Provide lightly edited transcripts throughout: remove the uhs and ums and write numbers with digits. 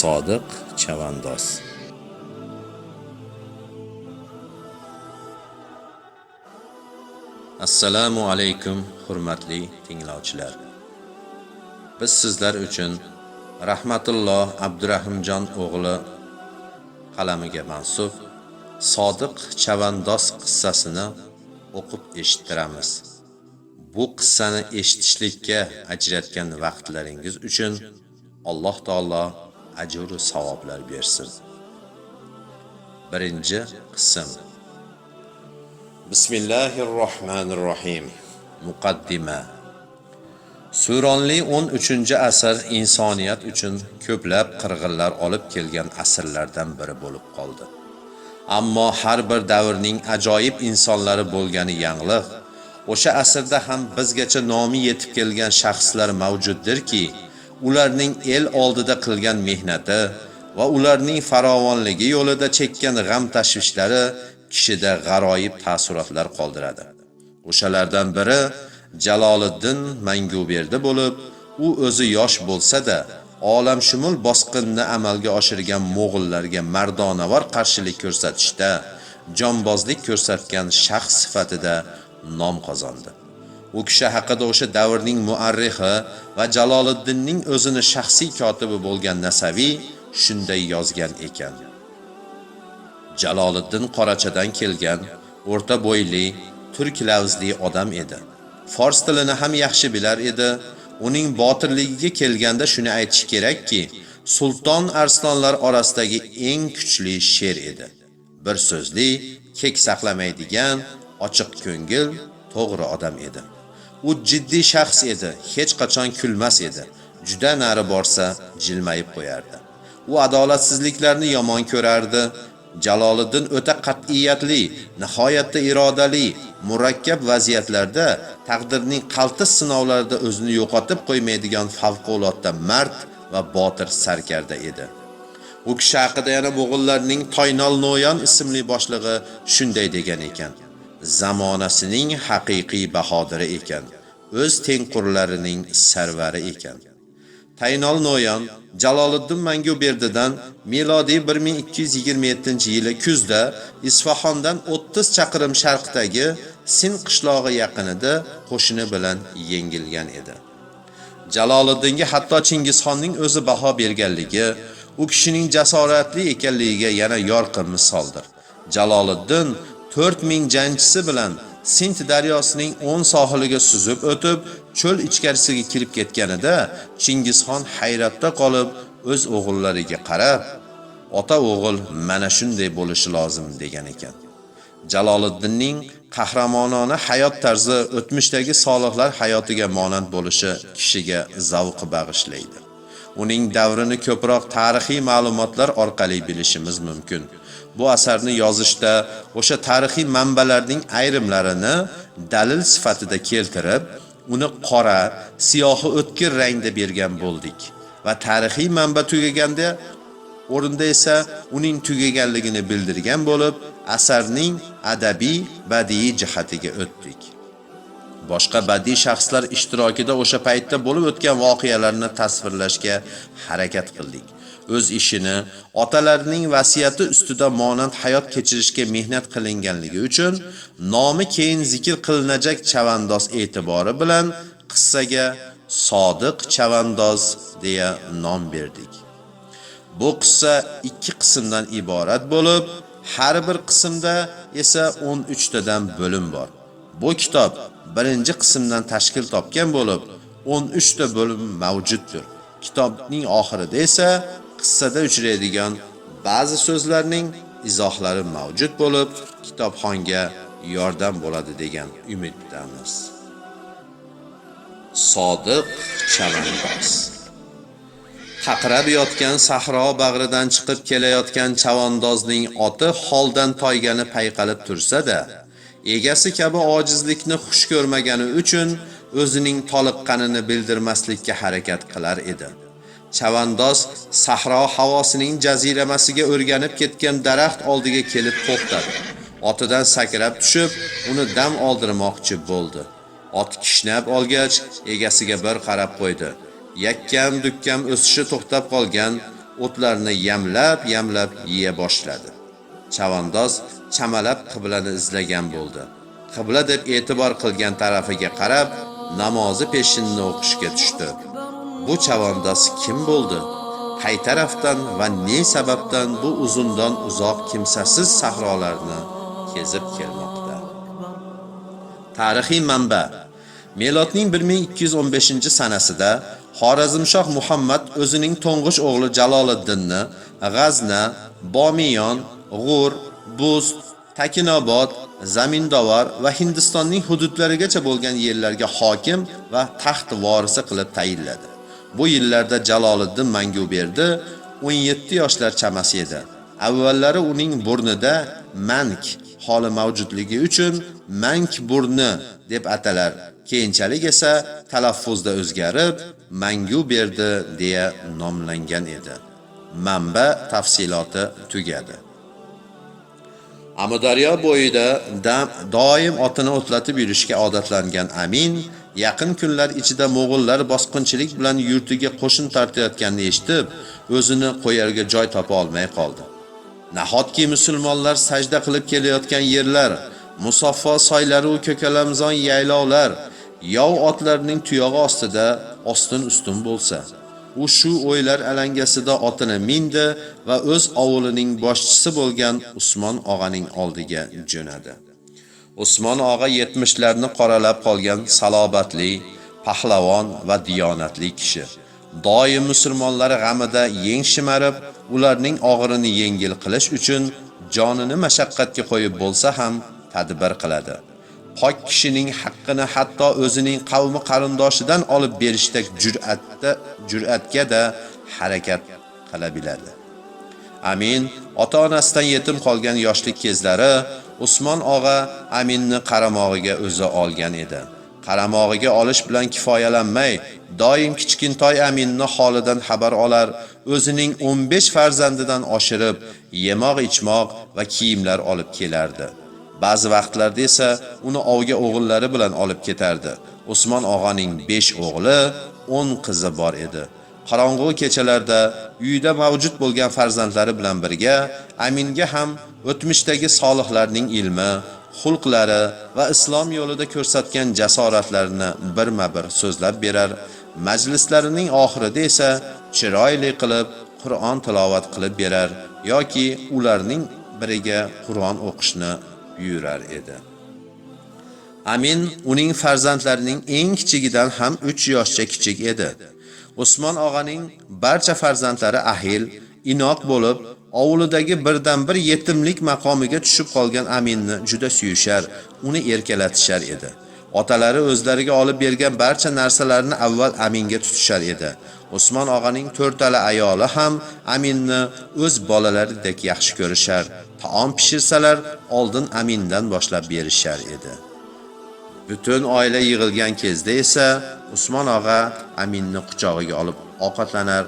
Sodiq chavandoz. Assalomu alaykum hurmatli tinglovchilar. Biz sizlar uchun Rahmatulloh Abdurahimjon o'g'li qalamiga mansub Sodiq chavandoz qissasini o'qib eshittiramiz. Bu qissani eshitishlikka ajratgan vaqtlaringiz uchun Alloh taolo ajr va savoblar bersin. Birinchi qism. Bismillahirrohmanirrohim. Muqaddima. Suronli 13-asr insoniyat uchun ko'plab qirg'inlar olib kelgan asrlardan biri bo'lib qoldi. Ammo har bir davrning ajoyib insonlari bo'lgani yangliq. O'sha asrda ham bizgacha nomi yetib kelgan shaxslar mavjuddirki, ularning el oldida qilgan mehnati va ularning farovonligi yo'lida chekkan g'am tashvishlari kishida g'aroyib taassurotlar qoldiradi. O'shalardan biri Jaloliddin Manguberdi bo'lib, u o'zi yosh bo'lsa-da, olamshumul bosqinni amalga oshirgan mo'g'ullarga mardonavor qarshilik ko'rsatishda jonbozlik ko'rsatgan shaxs sifatida nom qozondi. U kishi haqida o'sha davrning muarrixi va Jaloliddinning o'zini shaxsiy kotibi bo'lgan Nasaviy shunday yozgan ekan. Jaloliddin Qorachadan kelgan, o'rta bo'yli, turk lavzli odam edi. Fors tilini ham yaxshi bilar edi. Uning botirligiga kelganda shuni aytish kerakki, sulton arslonlar orasidagi eng kuchli sher edi. Bir so'zli, kek saqlamaydigan, ochiq ko'ngil, to'g'ri odam edi. U jiddiy shaxs edi, hech qachon kulmas edi. Juda nari borsa jilmayib qo'yardi. U adolatsizliklarni yomon ko'rardi. Jaloliddin o'ta qat'iyatli, nihoyatda irodali, murakkab vaziyatlarda taqdirning qaltis sinovlarida o'zini yo'qotib qo'ymaydigan favqulodda mard va botir sarkarda edi. U kishi haqida yana mo'g'ullarning Toynol No'yon ismli boshlig'i shunday degan ekan: zamonasining haqiqiy bahodiri ekan, o'z tengqurlarining sarvari ekan. Toynol No'yon Jaloliddin Manguberdidan milodiy 1227-yili kuzda Isfahondan 30 chaqirim sharqdagi Sin qishlog'i yaqinida qo'shini bilan yengilgan edi. Jaloliddinga hatto Chingizxonning o'zi baho berganligi, u kishining jasoratli ekanligiga yana yorqin misoldir. Jaloliddin 4000 jangchisi bilan Sint daryosining 10 sohiliga suzib o'tib, cho'l ichkarisiga kirib ketganida Chingizxon hayratda qolib, o'z o'g'illariga qarab, "Ota o'g'il, mana shunday bo'lishi lozim" degan ekan. Jaloliddinning qahramonona hayot tarzi o'tmishdagi solihlar hayotiga monand bo'lishi kishiga zavq bag'ishlaydi. Uning davrini ko'proq tarixiy ma'lumotlar orqali bilishimiz mumkin. Bu asarni yozishda o'sha tarixiy manbalarning ayrimlarini dalil sifatida keltirib, uni qora, siyohi o'tkir rangda bergan bo'ldik va tarixiy manba tugaganda o'rinda esa uning tugaganligini bildirgan bo'lib, asarning adabiy, badiiy jihatiga o'tdik. Boshqa badiiy shaxslar ishtirokida o'sha paytda bo'lib o'tgan voqealarni tasvirlashga harakat qildik. O'z ishini, otalarining vasiyati ustida monand hayot kechirishga mehnat qilinganligi uchun nomi keyin zikr qilinajak chavandoz e'tibori bilan qissaga Sodiq chavandoz deya nom berdik. Bu qissa 2 qismdan iborat bo'lib, har bir qismda esa 13 tadan bo'lim bor. Bu kitob birinchi qismdan tashkil topgan bo'lib, 13 ta bo'lim mavjuddir. Kitobning oxirida esa qissada uchraydigan ba'zi so'zlarning izohlari mavjud bo'lib, kitobxonga yordam bo'ladi degan umiddamiz. Sodiq chavandoz. Qaqrab yotgan sahro bag'ridan chiqib kelayotgan chavandozning oti holdan toygani payqalib tursa-da, egasi kabi ojizlikni xush ko'rmagani uchun o'zining toliqqanini bildirmaslikka harakat qilar edi. Chavandoz sahro havosining jaziramasiga o'rganib ketgan daraxt oldiga kelib to'xtadi. Otidan sakrab tushib, uni dam oldirmoqchi bo'ldi. Ot kishnab olgach, egasiga bir qarab qo'ydi. Yakkam dukkam o'sishi to'xtab qolgan, o'tlarni yamlab yeya boshladi. Chavandoz chamalab qiblani izlagan bo'ldi. Qibla deb e'tibor qilgan tarafiga qarab, namozi peshinni o'qishga tushdi. Bu chavandoz kim bo'ldi? Qay tarafdan va ne sababdan bu uzundan uzoq kimsasiz sahrolarni kezib kelmoqda? Tarixiy manba: Milodning 1215-sanasida Xorazmshoh Muhammad o'zining to'ng'ich o'g'li Jaloliddinni G'azna, Bomiyon, G'ur, Bust, Takinobod, Zamindovar va Hindistonning hududlarigacha bo'lgan yerlarga hokim va taxt vorisi qilib tayinladi. Bu yillarda Jaloliddin Manguberdi 17 yoshlar chamasi edi. Avvallari uning burnida mank holi mavjudligi uchun mank burni deb atalar. Keyinchalik esa talaffuzda o'zgarib Manguberdi deya nomlangan edi. Manba tafsiloti tugadi. Amudaryo bo'yida doim otini o'tlatib yurishga odatlangan Amin yaqin kunlar ichida mo'g'ullar bosqinchilik bilan yurtiga qo'shin tortayotganini eshitib, o'zini qo'yarga joy topa olmay qoldi. Nahotki musulmonlar sajda qilib kelayotgan yerlar, musaffo soylari va ko'kalamzon yaylovlar yov otlarning tuyog'i ostida ostin-ustun bo'lsa, u shu o'ylar alangasida otini mindi va o'z ovulining boshchisi bo'lgan Usmon og'aning oldiga jo'nadi. Usmon og'a 70larni qoralab qolgan salobatli, pahlavon va diyonatli kishi. Doim musulmonlar g'amida yeng shimarib, ularning og'irini yengil qilish uchun jonini mashaqqatga qo'yib bo'lsa ham tadbir qiladi. Pok kishining haqqini hatto o'zining qavmi qarindoshidan olib berishdek jur'atga da harakat qila biladi. Amin ota-onasidan yetim qolgan yoshlik kezlari Usmon og'a Aminni qaramog'iga o'zi olgan edi. Qaramog'iga olish bilan kifoyalanmay, doim kichkintoy Aminni holidan xabar olar, o'zining 15 farzandidan oshirib, yemoq-ichmoq va kiyimlar olib kelardi. Ba'zi vaqtlarda esa uni ovga o'g'illari bilan olib ketardi. Usmon og'aning 5 o'g'li, 10 qizi bor edi. Qorong'u kechalarda uyida mavjud bo'lgan farzandlari bilan birga Aminga ham o'tmishdagi solihlarning ilmi, xulqlari va islom yo'lida ko'rsatgan jasoratlarini birma-bir so'zlab berar, majlislarining oxirida esa chiroyli qilib Qur'on tilovat qilib berar yoki ularning biriga Qur'on o'qishni buyurar edi. Amin uning farzandlarining eng kichigidan ham 3 yoshcha kichik edi. Usmon og'aning barcha farzandlari ahil, inoq bo'lib, ovulidagi birdan-bir yetimlik maqomiga tushib qolgan Aminni juda suyushar, uni erkalatishar edi. Otalari o'zlariga olib bergan barcha narsalarni avval Aminga tutishar edi. Usmon og'aning 4 tala ayoli ham Aminni o'z bolalaridek yaxshi ko'rishar. Taom pishirsalar, oldin Amindan boshlab berishar edi. Butun oila yig'ilgan kezda esa Usmon og'a Aminni quchog'iga olib ovqatlanar,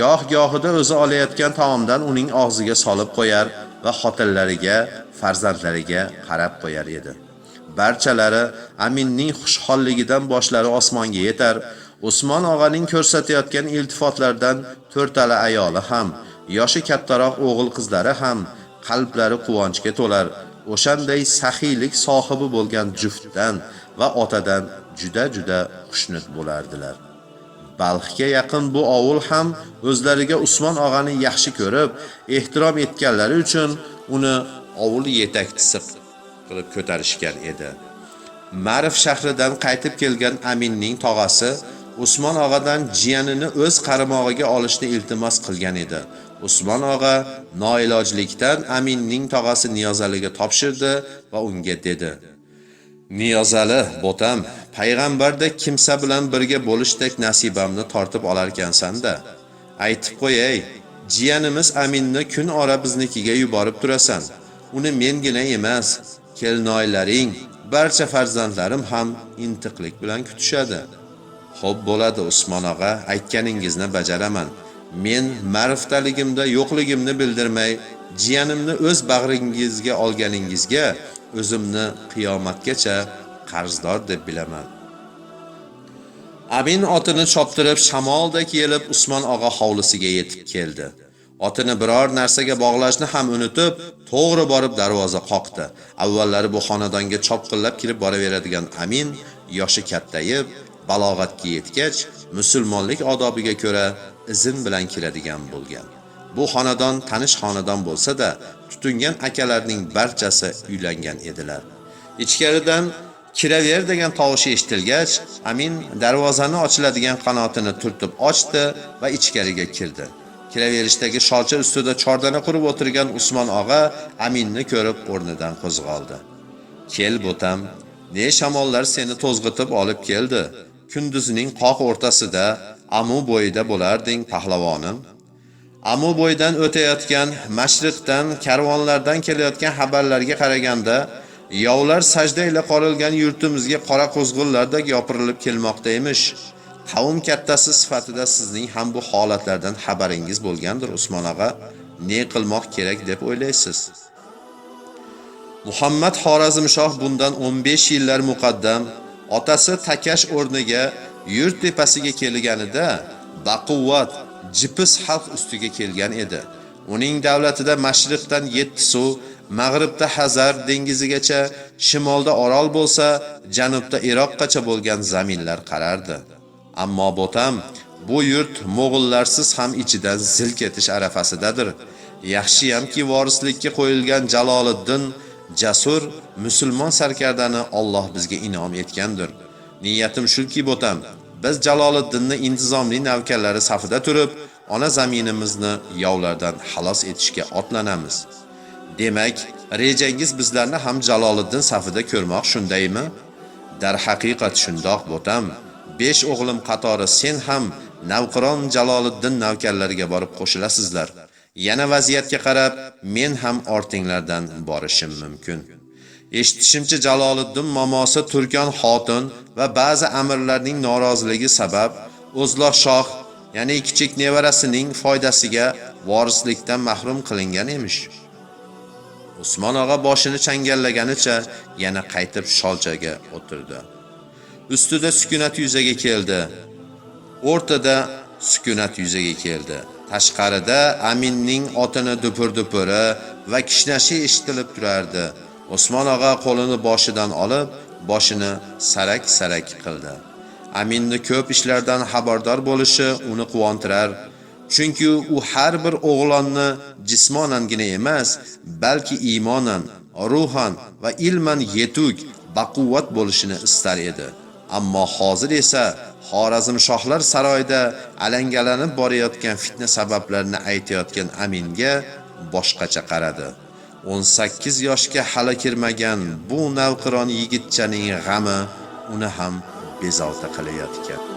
goh-gohida o'zi olayotgan taomdan uning og'ziga solib qo'yar va xotinlariga, farzandlariga qarab qo'yar edi. Barchalari Aminning xushholligidan boshlari osmonga yetar. Usmon og'aning ko'rsatayotgan iltifotlardan 4 tala ayoli ham, yoshi kattaroq o'g'il qizlari ham qalblari quvonchga to'lar. O'shanday saxiylik sohibi bo'lgan juftdan va otadan juda xushnud bo'lardilar. Balxga yaqin bu ovul ham o'zlariga Usmon og'ani yaxshi ko'rib, ehtirom etganlari uchun uni ovul yetakchisi qilib ko'tarishgan edi. Marif shahridan qaytib kelgan Aminning tog'asi Usmon og'adan jiyanini o'z qaramog'iga olishni iltimos qilgan edi. Usmon og'a noilojlikdan Aminning tog'asi Niyozaliga topshirdi va unga dedi: "Niyozali, bo'tam, payg'ambardek kimsa bilan birga bo'lishdek nasibamni tortib olarkansan-da. Aytib qo'yay, jiyanimiz Aminni kun ora biznikiga yuborib turasan. Uni mengina emas, kelinoylaring, barcha farzandlarim ham intiqlik bilan kutishadi." "Xo'p bo'ladi Usmon og'a, aytganingizni bajaraman. Men ma'rifdaligimda yo'qligimni bildirmay, jiyanimni o'z bag'ringizga olganingizga o'zimni qiyomatgacha qarzdor deb bilaman." Amin otini choptirib shamoldek yelib Usmon og'a hovlisiga yetib keldi. Otini biror narsaga bog'lashni ham unutib, to'g'ri borib darvoza qoqdi. Avvallari bu xonadonga chopqillab kirib boraveradigan Amin yoshi kattayib, balog'atga yetgach, musulmonlik odobiga ko'ra izn bilan kiradigan bo'lgan. Bu xonadon tanish xonadon bo'lsa-da, tutingan akalarning barchasi uylangan edilar. Ichkaridan kiraver degan tovush eshitilgach, Amin darvozani ochiladigan qanotini turtib ochdi va ichkariga kirdi. Kiraverishdagi sholcha ustida chordana qurib o'tirgan Usmon og'a Aminni ko'rib o'rnidan qo'zg'aldi. "Kel bo'tam, ne shamollar seni to'zg'itib olib keldi? Kunduzning qoq o'rtasida Amu bo'yida bo'larding, pahlavonim." Amu bo'ydan o'tayotgan mashriqdan karvonlardan kelayotgan xabarlarga qaraganda, yovlar sajda ila qorilgan yurtimizga qora qo'zg'illardek yopirilib kelmoqda emish. Qavm kattasi sifatida sizning ham bu holatlardan xabaringiz bo'lgandir, Usmon og'a. Ne qilmoq kerak deb o'ylaysiz? Muhammad Xorazmshoh bundan 15 yillar muqaddam otasi Takash o'rniga yurt tepasiga kelganida baquvvat, jipis xalq ustiga kelgan edi. Uning davlatida mashriqdan 7 suv, mag'ribda Hazar dengizigacha, shimolda Orol bo'lsa, janubda Iroqqacha bo'lgan zaminlar qarardi. Ammo bo'tam, bu yurt mo'g'ullarsiz ham ichidan zil ketish arafasidadir. Yaxshiyamki vorislikka qo'yilgan Jaloliddin jasur musulmon sarkardani Alloh bizga inom etgandir. Niyatim shuki bo'tam, biz Jaloliddinni intizomli navkarlari safida turib, ona zaminimizni yovlardan xalos etishga otlanamiz. Demak, rejangiz bizlarni ham Jaloliddin safida ko'rmoq shundaymi? Dar haqiqat shundoq bo'tam. 5 o'g'lim qatori sen ham Navqiron Jaloliddin navkarlariga borib qo'shilasizlar. Yana vaziyatga qarab, men ham ortinglardan borishim mumkin. Eshitishimcha Jaloliddin momosi Turkon xotin va ba'zi amirlarning noroziligi sabab O'zloq shoh, ya'ni kichik nevarasining foydasiga vorislikdan mahrum qilingan emish. Usmon og'a boshini changallaganicha yana qaytib sholchaga o'tirdi. Ustida sukunat yuzaga keldi. O'rtada sukunat yuzaga keldi. Tashqarida Aminning otini dupur-dupuri va kishnashi eshitilib turardi. Usmon og'a qo'lini boshidan olib, boshini sarak-sarak qildi. Aminni ko'p ishlardan xabardor bo'lishi uni quvontirar. Chunki u har bir o'g'lonni jismonangina emas, balki iymonan, ruhan va ilman yetuk, baquvvat bo'lishini istar edi. Ammo hozir esa Xorazmshohlar saroyida alangalanib borayotgan fitna sabablarini aytayotgan Aminga boshqacha qaradi. 18 yoshga hali kirmagan bu navqiron yigitchaning g'ami uni ham bezovta qilayotgan.